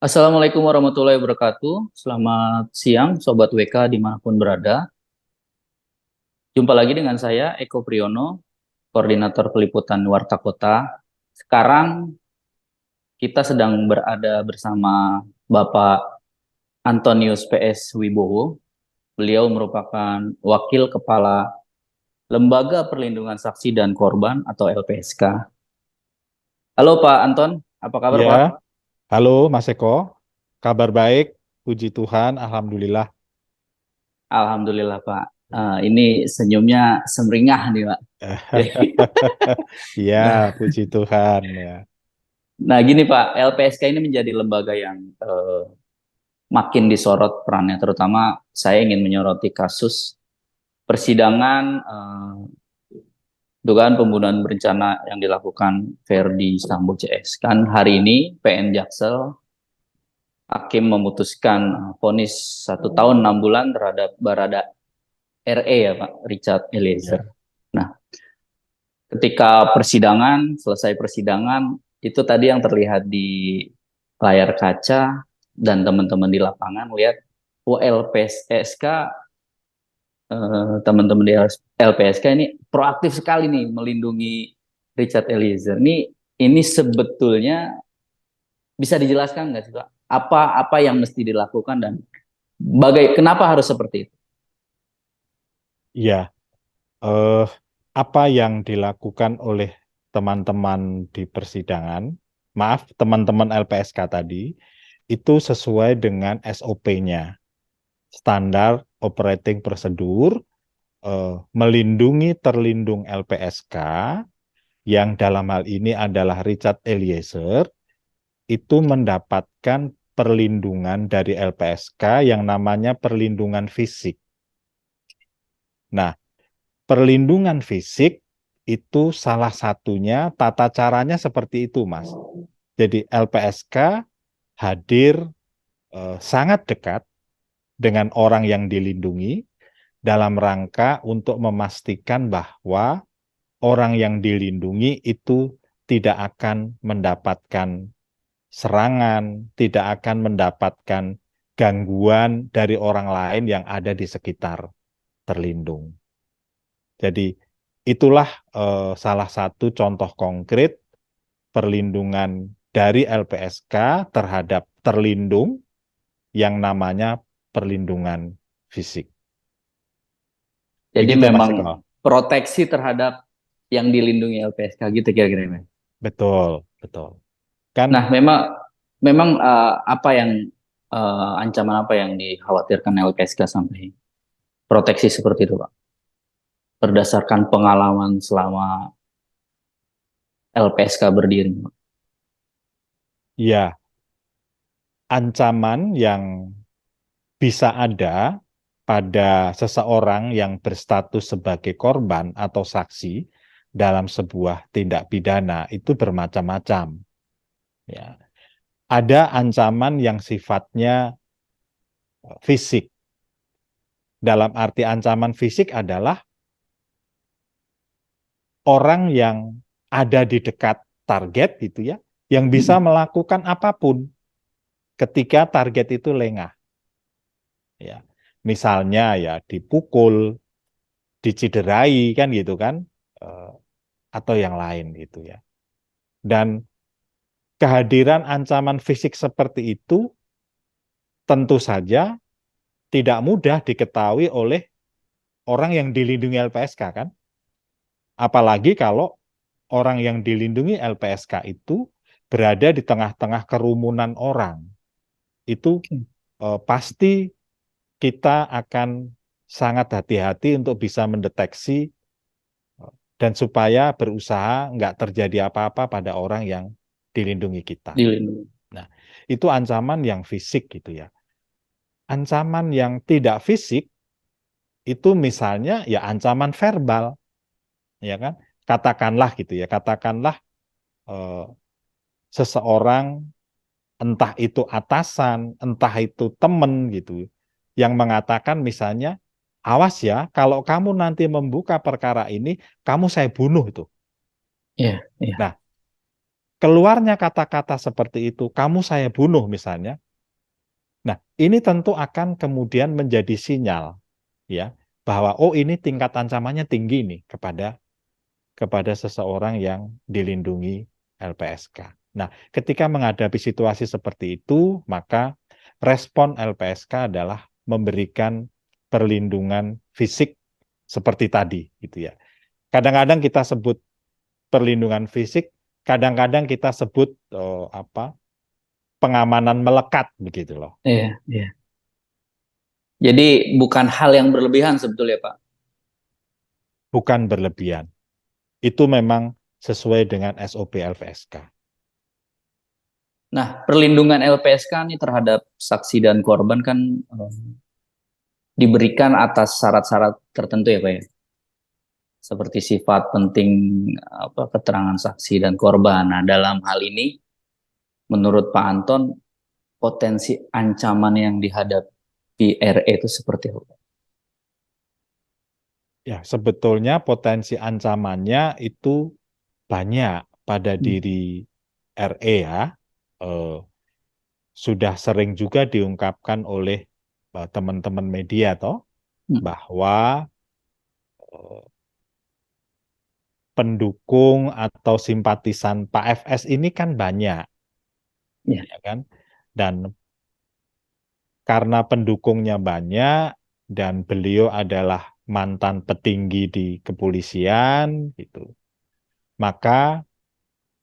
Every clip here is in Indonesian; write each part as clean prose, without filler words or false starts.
Assalamualaikum warahmatullahi wabarakatuh. Selamat siang, Sobat WK dimanapun berada. Jumpa lagi dengan saya, Eko Priyono, Koordinator Peliputan Warta Kota. Sekarang kita sedang berada bersama Bapak Antonius PS Wibowo. Beliau merupakan Wakil Kepala Lembaga Perlindungan Saksi dan Korban atau LPSK. Halo Pak Anton, apa kabar Ya, Pak? halo Mas Eko. Kabar baik, puji Tuhan, alhamdulillah. Alhamdulillah Pak. Ini senyumnya semringah nih Pak. Ya, puji Tuhan ya. Nah, gini Pak, LPSK ini menjadi lembaga yang makin disorot perannya, terutama saya ingin menyoroti kasus persidangan dugaan pembunuhan berencana yang dilakukan Verdi Sambo CS. Kan hari ini PN Jaksel hakim memutuskan vonis 1 tahun 6 bulan terhadap Barada RE ya Pak, Richard Eliezer. Ya, Nah, ketika persidangan, selesai persidangan, itu tadi yang terlihat di layar kaca dan teman-teman di lapangan lihat, oh LPSK, teman-teman di LPSK ini proaktif sekali nih melindungi Richard Eliezer. Ini sebetulnya bisa dijelaskan nggak sih Pak? Apa yang mesti dilakukan dan kenapa harus seperti itu? ya. Eh, apa yang dilakukan oleh teman-teman di persidangan, maaf, teman-teman LPSK tadi, itu sesuai dengan SOP-nya, Standar Operating Procedure, melindungi terlindung LPSK, yang dalam hal ini adalah Richard Eliezer, itu mendapatkan perlindungan dari LPSK yang namanya perlindungan fisik. Nah, perlindungan fisik itu salah satunya tata caranya seperti itu, Mas. Jadi LPSK hadir sangat dekat dengan orang yang dilindungi dalam rangka untuk memastikan bahwa orang yang dilindungi itu tidak akan mendapatkan serangan, tidak akan mendapatkan gangguan dari orang lain yang ada di sekitar terlindung. Jadi itulah salah satu contoh konkret perlindungan dari LPSK terhadap terlindung yang namanya perlindungan fisik. Jadi Begitu Mas memang Eko. proteksi terhadap yang dilindungi LPSK gitu kira-kira. Betul, betul. Kan Nah, memang memang apa yang ancaman apa yang dikhawatirkan LPSK sampai proteksi seperti itu, Pak? Berdasarkan pengalaman selama LPSK berdiri, Pak. ya, ancaman yang bisa ada pada seseorang yang berstatus sebagai korban atau saksi dalam sebuah tindak pidana itu bermacam-macam. Ya. Ada ancaman yang sifatnya fisik. Dalam arti ancaman fisik adalah orang yang ada di dekat target gitu ya, yang bisa Mm-mm. melakukan apapun ketika target itu lengah. Ya. Misalnya ya dipukul, diciderai kan gitu kan, eh, atau yang lain gitu ya. Dan kehadiran ancaman fisik seperti itu tentu saja tidak mudah diketahui oleh orang yang dilindungi LPSK kan. Apalagi kalau orang yang dilindungi LPSK itu berada di tengah-tengah kerumunan orang. Itu Oke. pasti kita akan sangat hati-hati untuk bisa mendeteksi dan supaya berusaha nggak terjadi apa-apa pada orang yang dilindungi kita. Dilindungi. Nah, itu ancaman yang fisik gitu ya. Ancaman yang tidak fisik itu misalnya ya ancaman verbal, ya kan? Katakanlah gitu ya, katakanlah eh, seseorang entah itu atasan, entah itu teman gitu, yang mengatakan misalnya, awas ya, kalau kamu nanti membuka perkara ini, kamu saya bunuh itu. Iya, iya. Nah, keluarnya kata-kata seperti itu, kamu saya bunuh misalnya. Nah, ini tentu akan kemudian menjadi sinyal ya bahwa oh ini tingkat ancamannya tinggi nih kepada seseorang yang dilindungi LPSK. Nah, ketika menghadapi situasi seperti itu, maka respon LPSK adalah memberikan perlindungan fisik seperti tadi gitu ya. Kadang-kadang kita sebut perlindungan fisik, kadang-kadang kita sebut pengamanan melekat begitu loh. Iya, iya. Jadi bukan hal yang berlebihan sebetulnya, Pak. Bukan berlebihan. Itu memang sesuai dengan SOP LPSK. Nah, perlindungan LPSK ini terhadap saksi dan korban kan diberikan atas syarat-syarat tertentu ya, Pak ya. Seperti sifat penting keterangan saksi dan korban. Nah, dalam hal ini menurut Pak Anton potensi ancaman yang dihadapi RE itu seperti apa? Ya, sebetulnya potensi ancamannya itu banyak pada Hmm. diri RE ya. Eh, sudah sering juga diungkapkan oleh teman-teman media toh Hmm. bahwa eh, pendukung atau simpatisan Pak FS ini kan banyak, Ya. ya kan? Dan karena pendukungnya banyak dan beliau adalah mantan petinggi di kepolisian gitu, maka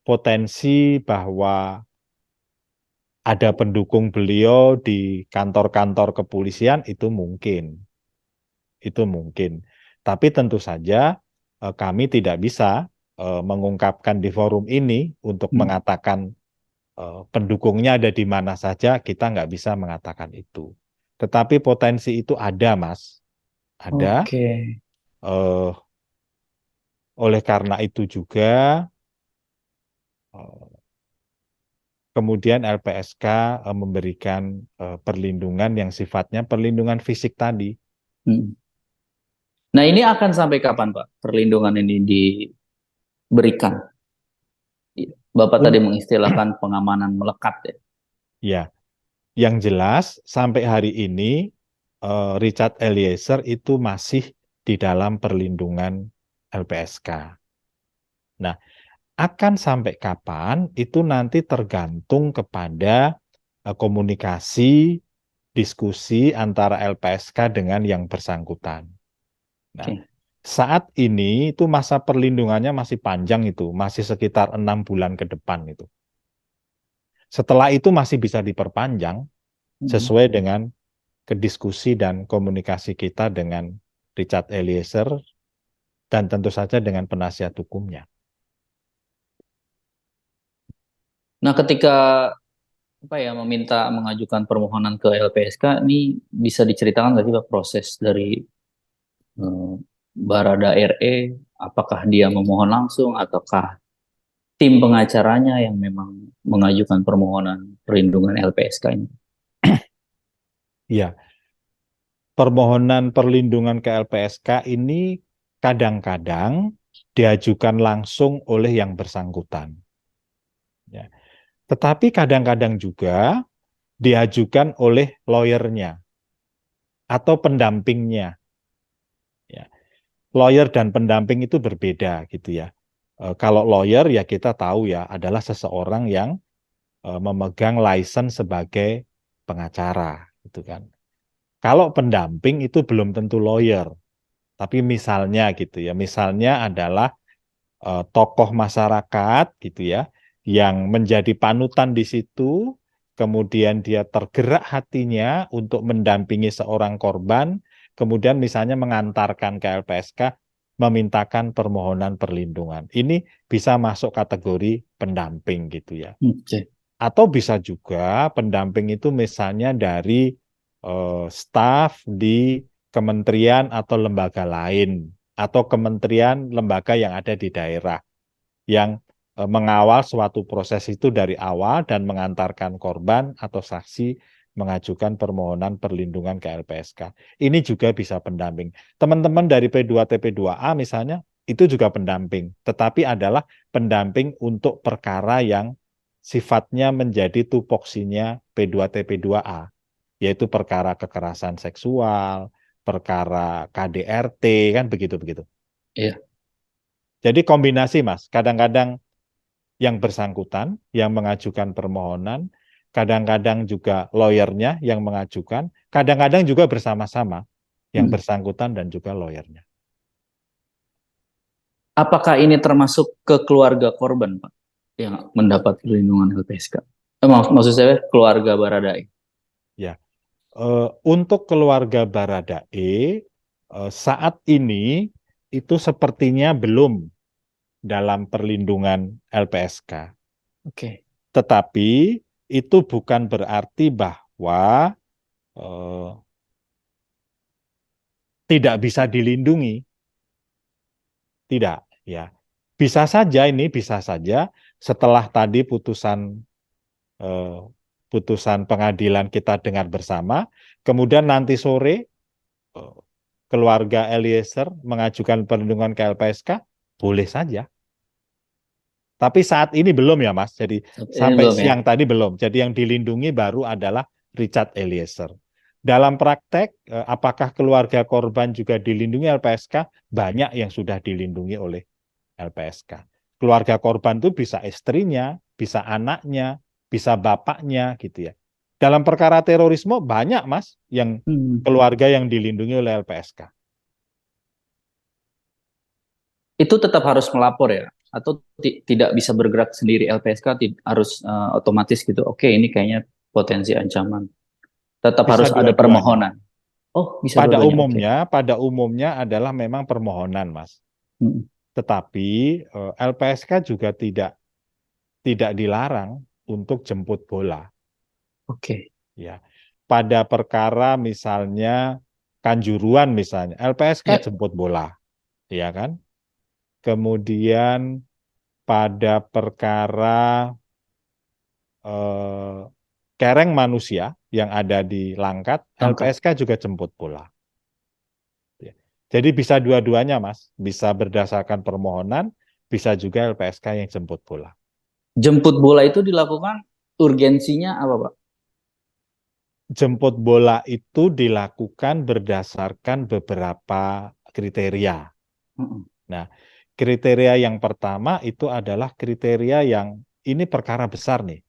potensi bahwa ada pendukung beliau di kantor-kantor kepolisian itu mungkin. Tapi tentu saja kami tidak bisa mengungkapkan di forum ini untuk Hmm. mengatakan pendukungnya ada di mana saja, kita nggak bisa mengatakan itu. Tetapi potensi itu ada, Mas. Ada. Oke. Eh, oleh karena itu juga, eh, kemudian LPSK memberikan perlindungan yang sifatnya perlindungan fisik tadi. Hmm. Nah, ini akan sampai kapan, Pak? Perlindungan ini diberikan. Bapak tadi Un- mengistilahkan pengamanan melekat ya. Ya, yang jelas sampai hari ini Richard Eliezer itu masih di dalam perlindungan LPSK. Nah, akan sampai kapan itu nanti tergantung kepada komunikasi, diskusi antara LPSK dengan yang bersangkutan. Nah, Oke. saat ini itu masa perlindungannya masih panjang itu, masih sekitar 6 bulan ke depan itu. Setelah itu masih bisa diperpanjang Hmm. sesuai dengan kediskusi dan komunikasi kita dengan Richard Eliezer dan tentu saja dengan penasihat hukumnya. Nah, ketika meminta mengajukan permohonan ke LPSK ini bisa diceritakan nggak sih Pak proses dari eh, Barada RE, apakah dia memohon langsung ataukah tim pengacaranya yang memang mengajukan permohonan perlindungan LPSK ini? Ya, permohonan perlindungan ke LPSK ini kadang-kadang diajukan langsung oleh yang bersangkutan. Ya. Tetapi kadang-kadang juga diajukan oleh lawyernya atau pendampingnya. Ya. Lawyer dan pendamping itu berbeda gitu ya. Kalau lawyer ya kita tahu ya adalah seseorang yang memegang license sebagai pengacara gitu kan. Kalau pendamping itu belum tentu lawyer, tapi misalnya gitu ya, misalnya adalah tokoh masyarakat gitu ya, yang menjadi panutan di situ, kemudian dia tergerak hatinya untuk mendampingi seorang korban, kemudian misalnya mengantarkan ke LPSK, memintakan permohonan perlindungan. Ini bisa masuk kategori pendamping gitu ya. Oke. Atau bisa juga pendamping itu misalnya dari staf di kementerian atau lembaga lain, atau kementerian lembaga yang ada di daerah, yang mengawal suatu proses itu dari awal dan mengantarkan korban atau saksi mengajukan permohonan perlindungan ke LPSK. Ini juga bisa pendamping. Teman-teman dari P2TP2A misalnya, itu juga pendamping, tetapi adalah pendamping untuk perkara yang sifatnya menjadi tupoksinya P2T P2A, yaitu perkara kekerasan seksual, perkara KDRT, kan begitu-begitu. Iya. Jadi kombinasi, Mas. Kadang-kadang yang bersangkutan yang mengajukan permohonan, kadang-kadang juga lawyernya yang mengajukan, kadang-kadang juga bersama-sama yang Hmm. bersangkutan dan juga lawyernya. Apakah ini termasuk ke keluarga korban, Pak, yang mendapat perlindungan LPSK? Maksud saya keluarga Baradae. Ya, untuk keluarga Baradae saat ini itu sepertinya belum dalam perlindungan LPSK. Oke. Tetapi itu bukan berarti bahwa eh, tidak bisa dilindungi. Tidak, ya. Bisa saja ini, bisa saja setelah tadi eh, putusan pengadilan kita dengar bersama, kemudian nanti sore eh, keluarga Eliezer mengajukan perlindungan ke LPSK, boleh saja. Tapi saat ini belum ya, Mas. Jadi Ini sampai belum ya? siang tadi belum. Jadi yang dilindungi baru adalah Richard Eliezer. Dalam praktek, apakah keluarga korban juga dilindungi LPSK? Banyak yang sudah dilindungi oleh LPSK. Keluarga korban itu bisa istrinya, bisa anaknya, bisa bapaknya, gitu ya. Dalam perkara terorisme banyak, Mas, yang Hmm. keluarga yang dilindungi oleh LPSK. Itu tetap harus melapor ya? Atau tidak bisa bergerak sendiri LPSK harus otomatis gitu. Oke, ini kayaknya potensi ancaman. Tetap Bisa harus ada dua-duanya. permohonan. Oh, bisa dua-duanya. Oke. Pada umumnya adalah memang permohonan, Mas. Hmm. Tetapi LPSK juga tidak dilarang untuk jemput bola, Oke. ya. Pada perkara misalnya Kanjuruhan misalnya, LPSK Ya. jemput bola, ya kan? Kemudian pada perkara eh, kereng manusia yang ada di Langkat, Lengkap. LPSK juga jemput bola. Ya. Jadi bisa dua-duanya, Mas. Bisa berdasarkan permohonan, bisa juga LPSK yang jemput bola. Jemput bola itu dilakukan urgensinya apa, Pak? Jemput bola itu dilakukan berdasarkan beberapa kriteria. Mm-mm. Nah, kriteria yang pertama itu adalah kriteria yang ini perkara besar nih,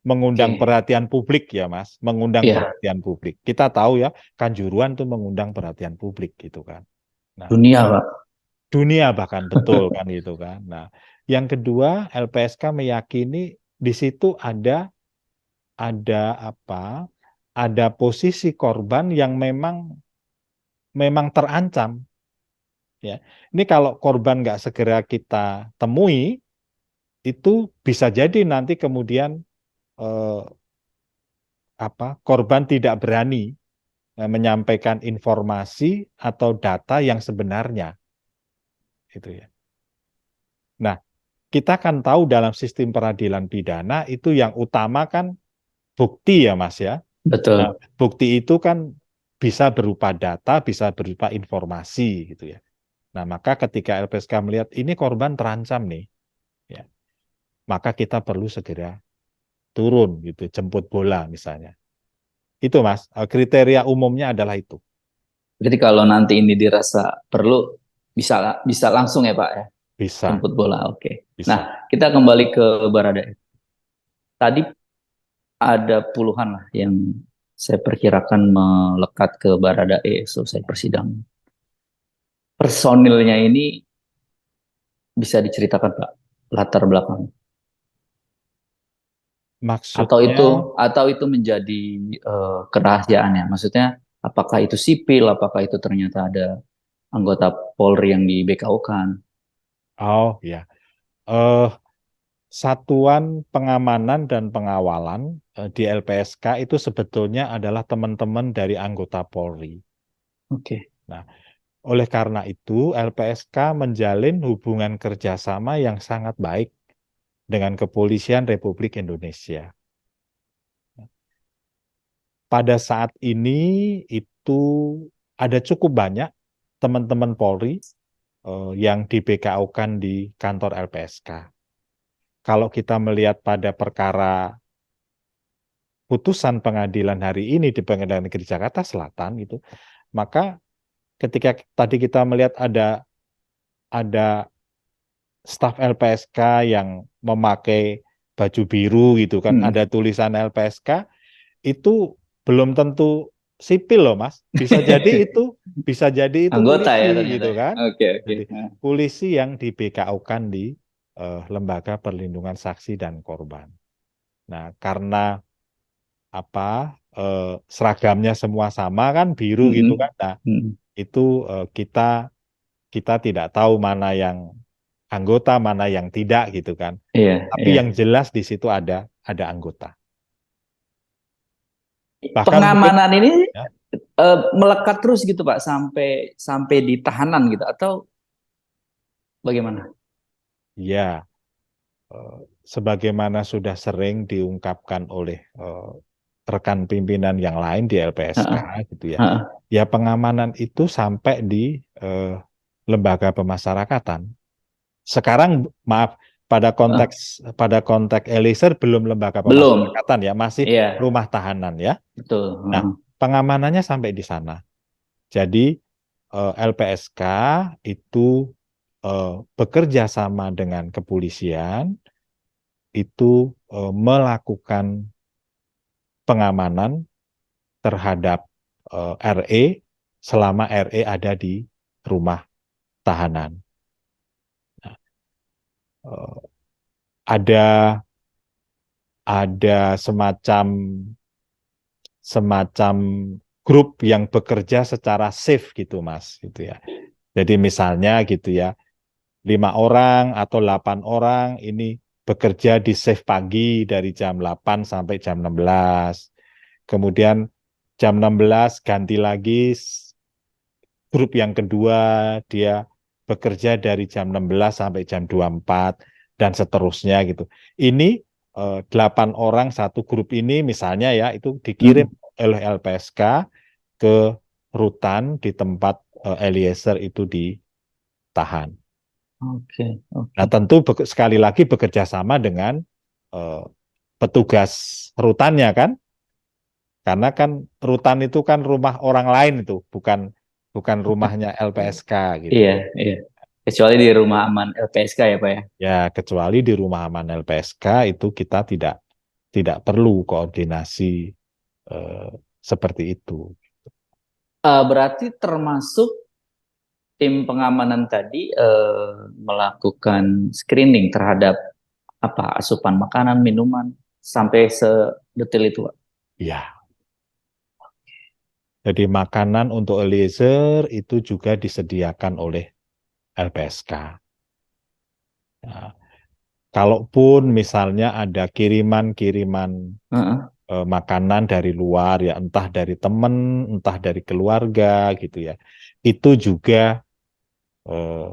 mengundang Oke. perhatian publik ya, Mas, mengundang Iya, perhatian publik. Kita tahu ya, Kanjuruhan tuh mengundang perhatian publik gitu kan. Nah, dunia, Pak. dunia bahkan betul kan gitu kan. Nah, yang kedua LPSK meyakini di situ ada apa? Ada posisi korban yang memang terancam. Ya, ini kalau korban nggak segera kita temui, itu bisa jadi nanti kemudian eh, korban tidak berani menyampaikan informasi atau data yang sebenarnya, gitu ya. Nah, kita kan tahu dalam sistem peradilan pidana itu yang utama kan bukti ya, Mas ya. Nah, Betul. bukti itu kan bisa berupa data, bisa berupa informasi gitu ya. Nah, maka ketika LPSK melihat ini korban terancam nih, ya, maka kita perlu segera turun gitu, jemput bola misalnya. Itu Mas, kriteria umumnya adalah itu. Jadi kalau nanti ini dirasa perlu, bisa bisa langsung ya, Pak ya, Bisa, jemput bola. Oke. bisa. Nah, kita kembali ke Baradae. Tadi ada puluhan lah yang saya perkirakan melekat ke Baradae selesai persidangan. Personilnya ini bisa diceritakan, Pak, latar belakang, Maksudnya, atau itu menjadi kerahasiaan ya. Maksudnya apakah itu sipil, apakah itu ternyata ada anggota Polri yang di BKO-kan. oh ya, eh, Satuan Pengamanan dan Pengawalan di LPSK itu sebetulnya adalah teman-teman dari anggota Polri. Oke. Nah, oleh karena itu LPSK menjalin hubungan kerjasama yang sangat baik dengan Kepolisian Republik Indonesia. Pada saat ini itu ada cukup banyak teman-teman Polri yang di BKO-kan di kantor LPSK. Kalau kita melihat pada perkara putusan pengadilan hari ini di Pengadilan Negeri Jakarta Selatan itu, maka ketika tadi kita melihat ada staf LPSK yang memakai baju biru gitu kan, Mm. ada tulisan LPSK, itu belum tentu sipil loh Mas. Bisa jadi itu Anggota polisi ya ternyata. gitu kan. Oke, oke. Jadi Nah, polisi yang di BKO-kan di Lembaga Perlindungan Saksi dan Korban. Nah, karena seragamnya semua sama kan biru gitu mm-mm. kan. Nah, Mm-mm. itu kita kita tidak tahu mana yang anggota, mana yang tidak gitu kan. Iya, Tapi iya. yang jelas di situ ada anggota. Bahkan mungkin Pengamanan ini ya, melekat terus gitu Pak sampai sampai di tahanan gitu atau bagaimana? ya eh, sebagaimana sudah sering diungkapkan oleh rekan pimpinan yang lain di LPSK Heeh, gitu ya. heeh, Ya pengamanan itu sampai di eh, lembaga pemasyarakatan. Sekarang maaf heeh. pada konteks Eliezer belum lembaga Belum. pemasyarakatan ya, masih Iya, rumah tahanan ya. betul. Nah, Heeh. pengamanannya sampai di sana. Jadi LPSK itu bekerja sama dengan kepolisian itu melakukan pengamanan terhadap RE selama RE ada di rumah tahanan. Nah, eh, ada ada semacam grup yang bekerja secara shift gitu Mas gitu ya. Jadi misalnya gitu ya, 5 orang atau 8 orang ini bekerja di shift pagi dari jam 8 sampai jam 16. Kemudian jam 16 ganti lagi grup yang kedua, dia bekerja dari jam 16 sampai jam 24 dan seterusnya gitu. Ini 8 orang satu grup ini misalnya ya itu dikirim Mm. oleh LPSK ke rutan di tempat Eliezer itu ditahan. Oke, Nah, oke. tentu sekali lagi bekerja sama dengan eh, petugas rutannya kan, karena kan rutan itu kan rumah orang lain itu, bukan bukan rumahnya LPSK gitu. Iya, iya. Kecuali di rumah aman LPSK ya Pak ya. Ya, kecuali di rumah aman LPSK itu kita tidak perlu koordinasi eh, seperti itu. Berarti termasuk tim pengamanan tadi melakukan screening terhadap apa asupan makanan, minuman sampai sedetail itu Pak. Ya, jadi makanan untuk Eliezer itu juga disediakan oleh LPSK. Nah, kalaupun misalnya ada kiriman-kiriman Heeh. makanan dari luar ya entah dari teman, entah dari keluarga gitu ya. Itu juga eh,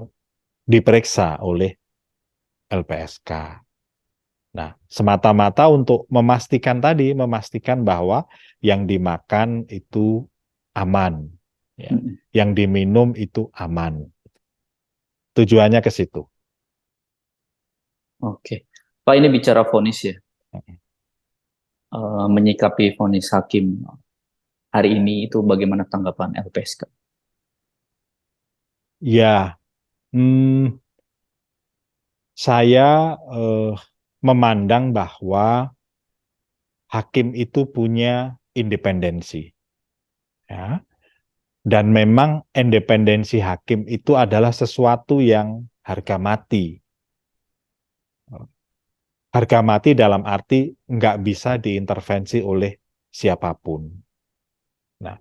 diperiksa oleh LPSK. Nah, semata-mata untuk memastikan bahwa yang dimakan itu aman ya. Mm-mm. Yang diminum itu aman. Tujuannya ke situ. Oke. Pak ini bicara vonis ya. Menyikapi vonis hakim hari ini itu bagaimana tanggapan LPSK? Ya, hmm, saya memandang bahwa hakim itu punya independensi, ya. Dan memang independensi hakim itu adalah sesuatu yang harga mati. Harga mati dalam arti nggak bisa diintervensi oleh siapapun. Nah,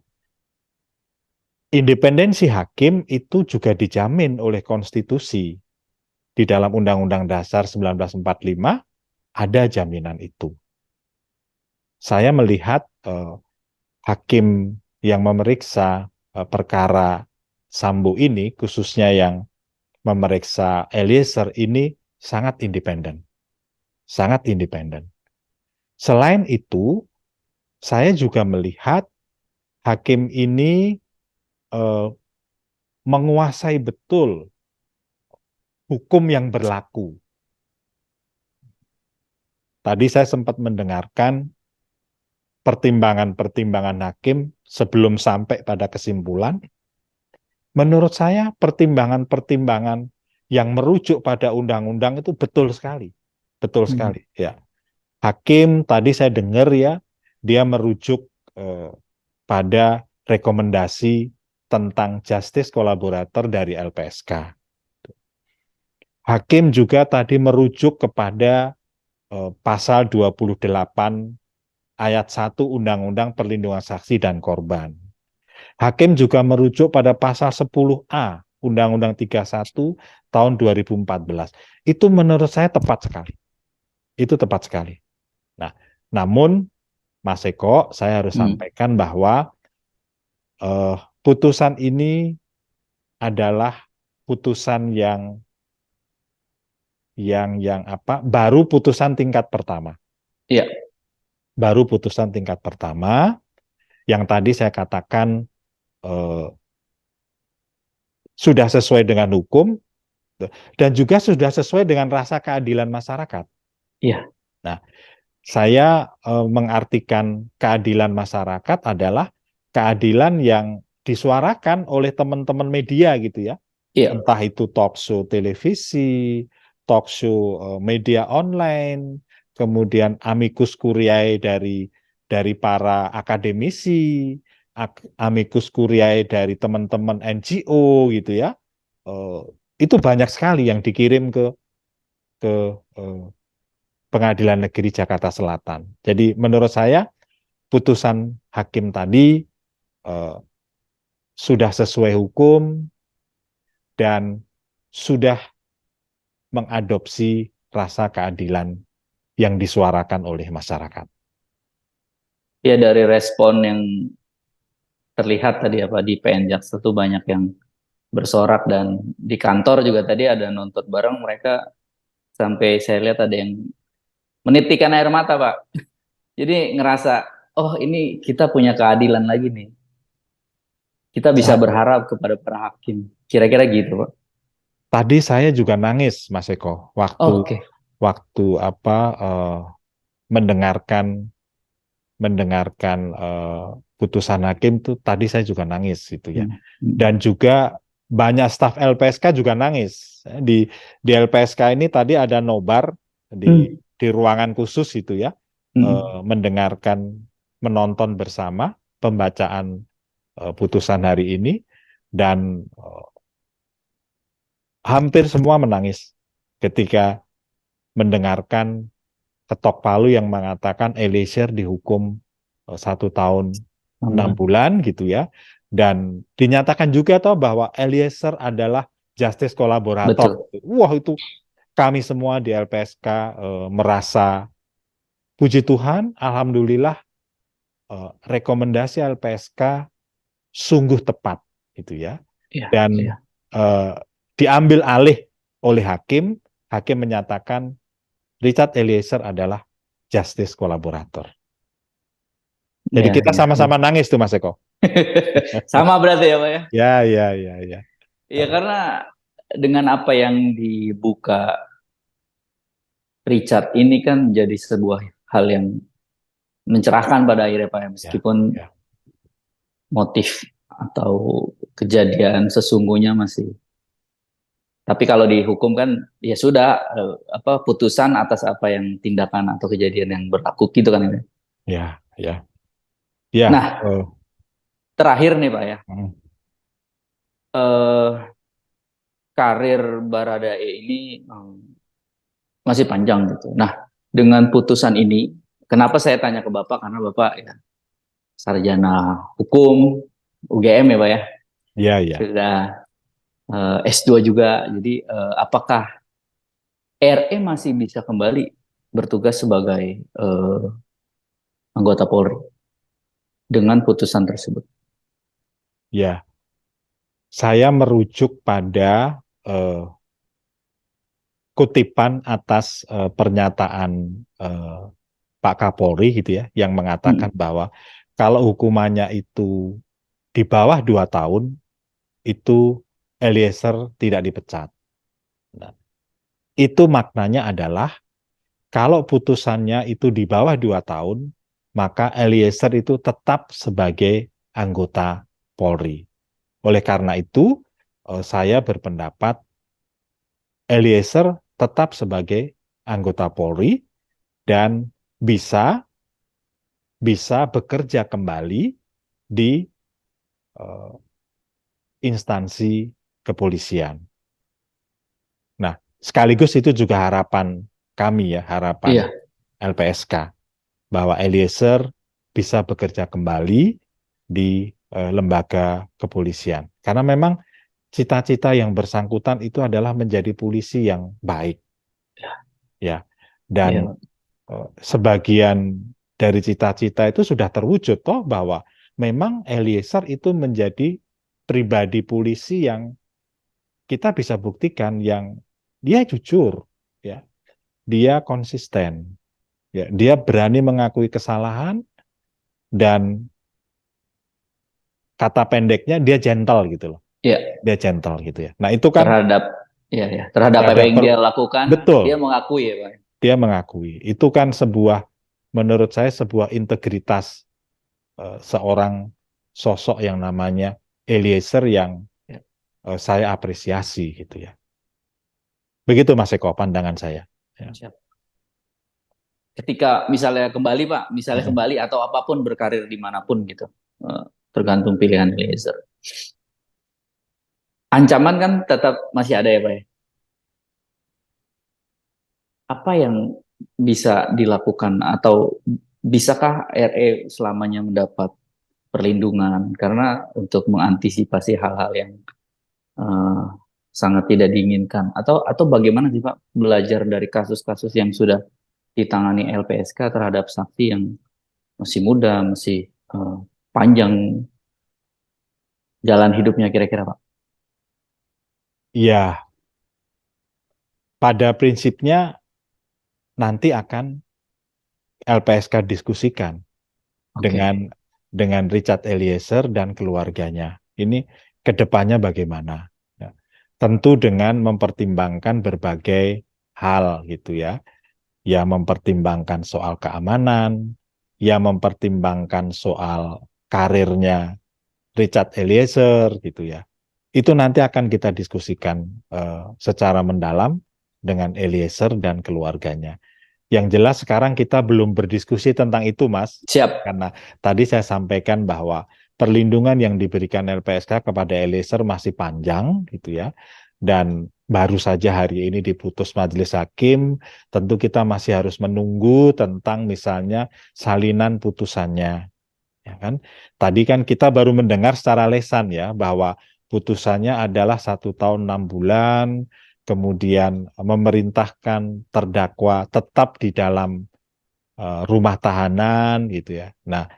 independensi hakim itu juga dijamin oleh konstitusi. Di dalam Undang-Undang Dasar 1945 ada jaminan itu. Saya melihat hakim yang memeriksa perkara Sambo ini, khususnya yang memeriksa Eliezer ini sangat independen. Sangat independen. Selain itu, saya juga melihat hakim ini eh, menguasai betul hukum yang berlaku. Tadi saya sempat mendengarkan pertimbangan-pertimbangan hakim sebelum sampai pada kesimpulan. Menurut saya pertimbangan-pertimbangan yang merujuk pada undang-undang itu betul sekali. Betul Hmm. sekali, ya. Hakim tadi saya dengar ya, dia merujuk eh, pada rekomendasi tentang justice kolaborator dari LPSK. Hakim juga tadi merujuk kepada pasal 28 ayat 1 Undang-Undang Perlindungan Saksi dan Korban. Hakim juga merujuk pada pasal 10A Undang-Undang 31 tahun 2014. Itu menurut saya tepat sekali. Itu tepat sekali. Nah, namun Mas Eko, saya harus Hmm. sampaikan bahwa putusan ini adalah putusan yang apa? Baru putusan tingkat pertama. Iya, Baru putusan tingkat pertama yang tadi saya katakan eh, sudah sesuai dengan hukum dan juga sudah sesuai dengan rasa keadilan masyarakat. iya, Nah, saya mengartikan keadilan masyarakat adalah keadilan yang disuarakan oleh teman-teman media gitu ya. iya. Entah itu talk show televisi, talk show media online, kemudian amicus curiae dari para akademisi, amicus curiae dari teman-teman NGO gitu ya. Eh, itu banyak sekali yang dikirim ke eh, Pengadilan Negeri Jakarta Selatan. Jadi menurut saya putusan hakim tadi eh, sudah sesuai hukum dan sudah mengadopsi rasa keadilan yang disuarakan oleh masyarakat. Ya dari respon yang terlihat tadi apa di PN Jaksel tuh banyak yang bersorak dan di kantor juga tadi ada nonton bareng mereka sampai saya lihat ada yang menitikan air mata Pak. Jadi ngerasa oh ini kita punya keadilan lagi nih. Kita bisa Sa- berharap kepada para hakim. Kira-kira gitu Pak. Tadi saya juga nangis, Mas Eko, waktu Oke. waktu apa mendengarkan mendengarkan putusan hakim tuh tadi saya juga nangis gitu ya. Hmm. Hmm. Dan juga banyak staf LPSK juga nangis. Di LPSK ini tadi ada nobar Hmm. di ruangan khusus itu ya, Hmm. mendengarkan menonton bersama pembacaan putusan hari ini dan hampir semua menangis ketika mendengarkan ketok palu yang mengatakan Eliezer dihukum 1 tahun 6 bulan gitu ya. Dan dinyatakan juga toh bahwa Eliezer adalah justice kolaborator. Betul. Wah itu kami semua di LPSK merasa puji Tuhan, alhamdulillah rekomendasi LPSK sungguh tepat gitu ya. Iya, Dan iya. eh, diambil alih oleh hakim, hakim menyatakan Richard Eliezer adalah justice kolaborator. Jadi Iya, kita iya, iya. sama-sama nangis tuh Mas Eko. Sama berarti ya Pak ya. Ya, ya, ya, ya. Iya karena dengan apa yang dibuka Richard ini kan jadi sebuah hal yang mencerahkan pada akhirnya Pak ya. Ya, Meskipun ya. motif atau kejadian sesungguhnya masih. Tapi kalau dihukum kan ya sudah apa putusan atas apa yang tindakan atau kejadian yang berlaku gitu kan ini. Ya, ya. Ya, Nah, terakhir nih Pak ya. mm, Eh, karir Baradae ini masih panjang gitu. Nah, dengan putusan ini, kenapa saya tanya ke Bapak? Karena Bapak ya sarjana hukum UGM ya Pak ya, ya, ya. sudah S2 juga. Jadi apakah RE masih bisa kembali bertugas sebagai anggota Polri dengan putusan tersebut? Ya, saya merujuk pada kutipan atas pernyataan eh, Pak Kapolri gitu ya, yang mengatakan Hmm. bahwa kalau hukumannya itu di bawah 2 tahun, itu Eliezer tidak dipecat. Nah, itu maknanya adalah kalau putusannya itu di bawah 2 tahun, maka Eliezer itu tetap sebagai anggota Polri. Oleh karena itu, saya berpendapat Eliezer tetap sebagai anggota Polri dan bisa bisa bekerja kembali di uh, instansi kepolisian. Nah, sekaligus itu juga harapan kami ya, harapan Iya, LPSK bahwa Eliezer bisa bekerja kembali di lembaga kepolisian. Karena memang cita-cita yang bersangkutan itu adalah menjadi polisi yang baik, ya. Dan iya, sebagian dari cita-cita itu sudah terwujud toh bahwa memang Eliezer itu menjadi pribadi polisi yang kita bisa buktikan yang dia jujur, ya, dia konsisten, ya, dia berani mengakui kesalahan dan kata pendeknya dia gentle gitu loh, iya. dia gentle gitu ya. Nah itu kan Terhadap, ya, ya, terhadap apa terhadap yang dia lakukan, dia betul, mengakui ya, Pak. dia mengakui. Itu kan sebuah menurut saya sebuah integritas seorang sosok yang namanya Eliezer yang Ya, saya apresiasi gitu ya. Begitu Mas Eko pandangan saya. Ya. siap. Ketika misalnya kembali, Pak, misalnya Mm-mm. kembali atau apapun berkarir dimanapun gitu, eh, tergantung pilihan Eliezer. Ancaman kan tetap masih ada ya, Pak, ya. Apa yang bisa dilakukan atau bisakah RE selamanya mendapat perlindungan karena untuk mengantisipasi hal-hal yang eh, sangat tidak diinginkan atau bagaimana sih Pak belajar dari kasus-kasus yang sudah ditangani LPSK terhadap saksi yang masih muda, masih panjang jalan hidupnya kira-kira Pak? Ya, pada prinsipnya nanti akan LPSK diskusikan Oke. dengan Richard Eliezer dan keluarganya. Ini kedepannya bagaimana? Ya. Tentu dengan mempertimbangkan berbagai hal gitu ya. Ya mempertimbangkan soal keamanan, ya mempertimbangkan soal karirnya Richard Eliezer gitu ya. Itu nanti akan kita diskusikan secara mendalam dengan Eliezer dan keluarganya. Yang jelas sekarang kita belum berdiskusi tentang itu, Mas. Siap. Karena tadi saya sampaikan bahwa perlindungan yang diberikan LPSK kepada Eliezer masih panjang gitu ya. Dan baru saja hari ini diputus majelis hakim, tentu kita masih harus menunggu tentang misalnya salinan putusannya. Ya kan? Tadi kan kita baru mendengar secara lesan ya bahwa putusannya adalah 1 tahun 6 bulan, kemudian memerintahkan terdakwa tetap di dalam rumah tahanan gitu ya. Nah,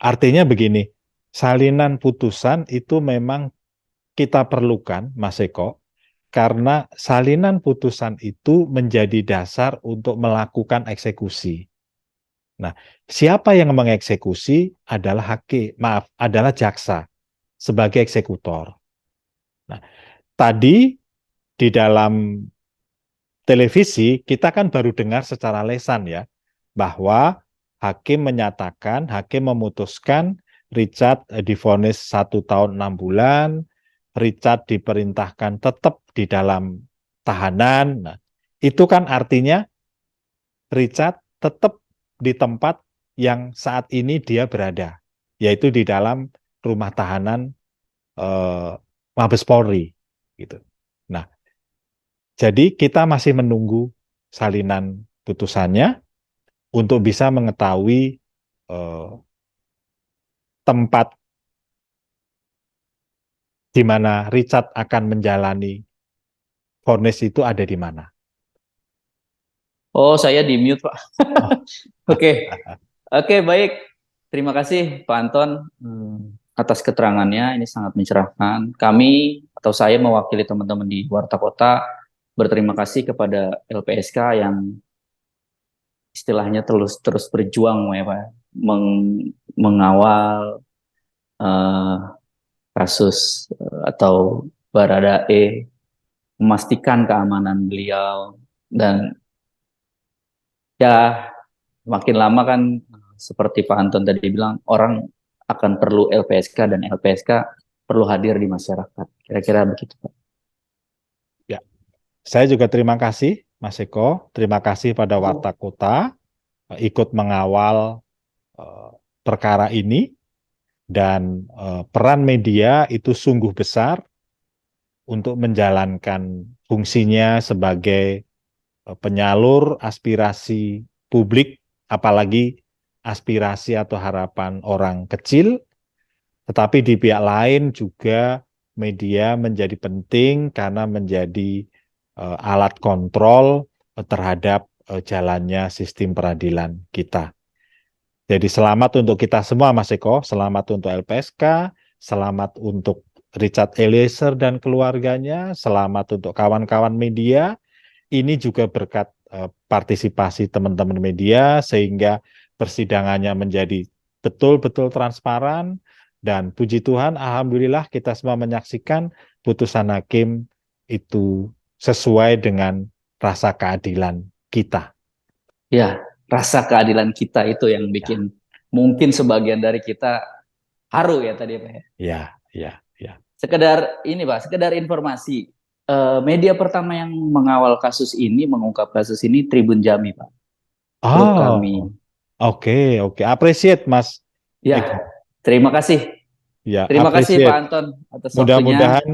artinya begini, salinan putusan itu memang kita perlukan, Mas Eko, karena salinan putusan itu menjadi dasar untuk melakukan eksekusi. Nah, siapa yang mengeksekusi adalah hakim, maaf, adalah jaksa sebagai eksekutor. Nah, tadi di dalam televisi kita kan baru dengar secara lesan ya bahwa hakim menyatakan, hakim memutuskan Richard divonis 1 tahun 6 bulan, Richard diperintahkan tetap di dalam tahanan. Nah, itu kan artinya Richard tetap di tempat yang saat ini dia berada, yaitu di dalam rumah tahanan eh, Mabes Polri, gitu. Nah, jadi kita masih menunggu salinan putusannya untuk bisa mengetahui eh, tempat di mana Richard akan menjalani vonis itu ada di mana. Oh, saya di mute Pak. Oh, Oke. Oke, baik. Terima kasih Pak Anton atas keterangannya. Ini sangat mencerahkan. Kami atau saya mewakili teman-teman di Warta Kota berterima kasih kepada LPSK yang istilahnya terus terus berjuang ya Pak, mengawal eh, kasus atau Baradae memastikan keamanan beliau. Dan ya makin lama kan seperti Pak Anton tadi bilang, orang akan perlu LPSK dan LPSK perlu hadir di masyarakat. Kira-kira begitu, Pak. Ya, saya juga terima kasih, Mas Eko. Terima kasih pada Warta Kota ikut mengawal perkara ini, dan peran media itu sungguh besar untuk menjalankan fungsinya sebagai penyalur aspirasi publik, apalagi aspirasi atau harapan orang kecil. Tetapi di pihak lain juga media menjadi penting karena menjadi alat kontrol terhadap jalannya sistem peradilan kita. Jadi selamat untuk kita semua, Mas Eko. Selamat untuk LPSK, selamat untuk Richard Eliezer dan keluarganya, selamat untuk kawan-kawan media. Ini juga berkat partisipasi teman-teman media, sehingga persidangannya menjadi betul-betul transparan. Dan puji Tuhan, alhamdulillah kita semua menyaksikan putusan hakim itu sesuai dengan rasa keadilan kita. Ya, rasa keadilan kita itu yang bikin mungkin sebagian dari kita haru ya tadi, Pak. Ya. Sekedar ini, Pak, sekedar informasi. Media pertama yang mengawal kasus ini, mengungkap kasus ini, Tribun Jambi, Pak. Grup kami. Oke. Appreciate, Mas Ya, Eko. terima kasih. Ya, Terima kasih Pak appreciate. Anton atas waktunya. Mudah-mudahan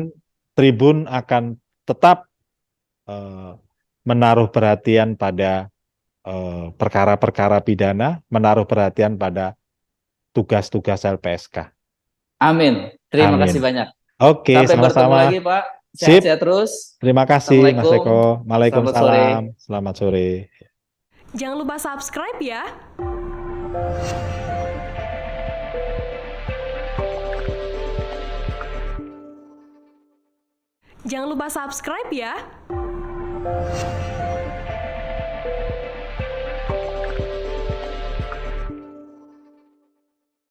Tribun akan tetap menaruh perhatian pada perkara-perkara pidana, menaruh perhatian pada tugas-tugas LPSK. Amin. Terima kasih Amin. banyak. Oke, Sampai bertemu sama-sama. lagi, Pak. Sip. Sehat-sehat terus. Terima kasih, Mas Assalamualaikum. Eko. Selamat sore. Waalaikumsalam. Selamat sore. Jangan lupa subscribe ya. Jangan lupa subscribe ya.